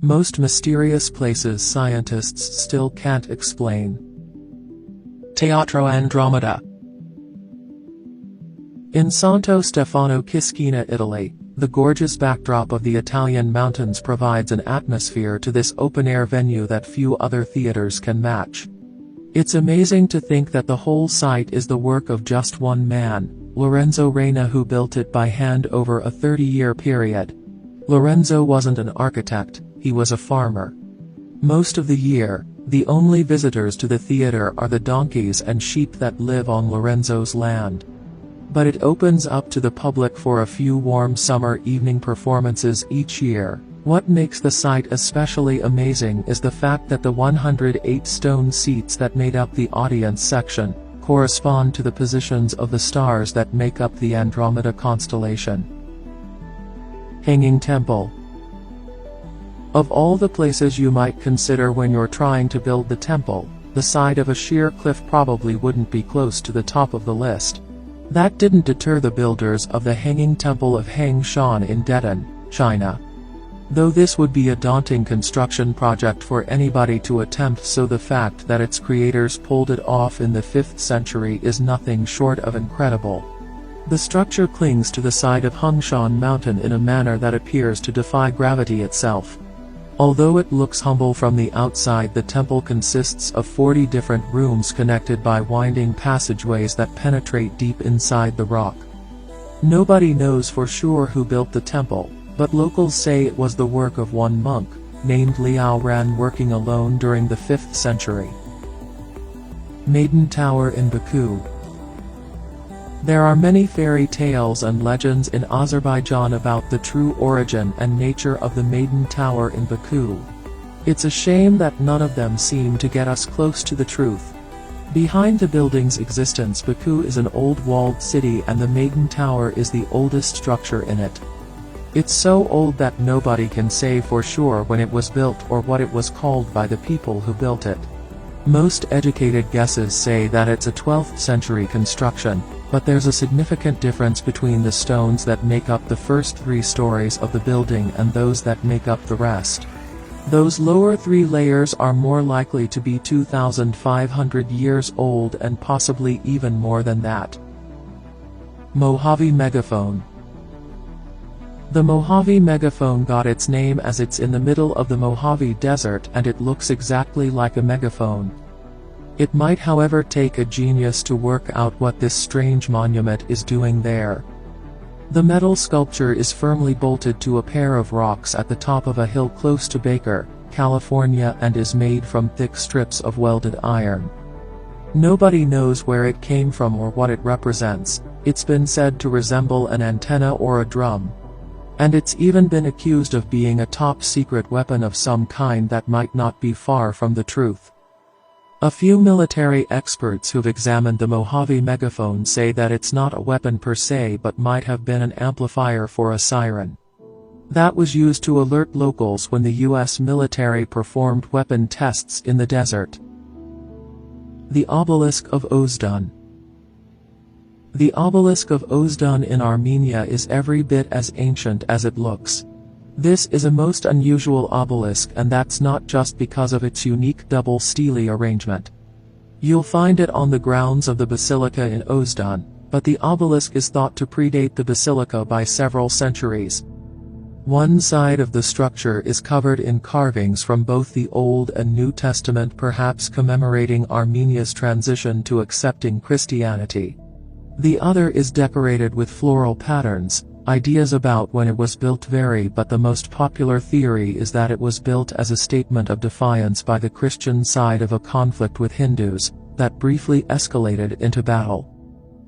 Most mysterious places scientists still can't explain. Teatro Andromeda. In Santo Stefano Kiskina, Italy, the gorgeous backdrop of the Italian mountains provides an atmosphere to this open-air venue that few other theaters can match. It's amazing to think that the whole site is the work of just one man, Lorenzo Reina, who built it by hand over a 30-year period. Lorenzo wasn't an architect, he was a farmer. Most of the year, the only visitors to the theater are the donkeys and sheep that live on Lorenzo's land. But it opens up to the public for a few warm summer evening performances each year. What makes the site especially amazing is the fact that the 108 stone seats that made up the audience section correspond to the positions of the stars that make up the Andromeda constellation. Hanging Temple. Of all the places you might consider when you're trying to build the temple, the side of a sheer cliff probably wouldn't be close to the top of the list. That didn't deter the builders of the Hanging Temple of Hang Shan in Dedan, China. Though this would be a daunting construction project for anybody to attempt, so the fact that its creators pulled it off in the 5th century is nothing short of incredible. The structure clings to the side of Hungshan Mountain in a manner that appears to defy gravity itself. Although it looks humble from the outside, the temple consists of 40 different rooms connected by winding passageways that penetrate deep inside the rock. Nobody knows for sure who built the temple, but locals say it was the work of one monk, named Liao Ran, working alone during the 5th century. Maiden Tower in Baku. There are many fairy tales and legends in Azerbaijan about the true origin and nature of the Maiden Tower in Baku. It's a shame that none of them seem to get us close to the truth. Behind the building's existence, Baku is an old walled city, and the Maiden Tower is the oldest structure in it. It's so old that nobody can say for sure when it was built or what it was called by the people who built it. Most educated guesses say that it's a 12th century construction, but there's a significant difference between the stones that make up the first 3 stories of the building and those that make up the rest. Those lower 3 layers are more likely to be 2,500 years old, and possibly even more than that. Mojave Megaphone. The Mojave Megaphone got its name as it's in the middle of the Mojave Desert and it looks exactly like a megaphone. It might, however, take a genius to work out what this strange monument is doing there. The metal sculpture is firmly bolted to a pair of rocks at the top of a hill close to Baker, California, and is made from thick strips of welded iron. Nobody knows where it came from or what it represents. It's been said to resemble an antenna or a drum. And it's even been accused of being a top-secret weapon of some kind that might not be far from the truth. A few military experts who've examined the Mojave Megaphone say that it's not a weapon per se, but might have been an amplifier for a siren. That was used to alert locals when the US military performed weapon tests in the desert. The Obelisk of Ozdun. The Obelisk of Ozdun in Armenia is every bit as ancient as it looks. This is a most unusual obelisk, and that's not just because of its unique double stele arrangement. You'll find it on the grounds of the Basilica in Ozdun, but the obelisk is thought to predate the basilica by several centuries. One side of the structure is covered in carvings from both the Old and New Testament, perhaps commemorating Armenia's transition to accepting Christianity. The other is decorated with floral patterns. Ideas about when it was built vary, but the most popular theory is that it was built as a statement of defiance by the Christian side of a conflict with Hindus that briefly escalated into battle.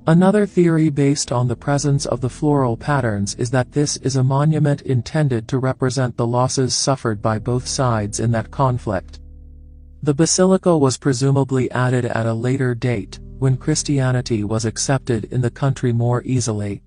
Another theory based on the presence of the floral patterns is that this is a monument intended to represent the losses suffered by both sides in that conflict. The basilica was presumably added at a later date, when Christianity was accepted in the country more easily.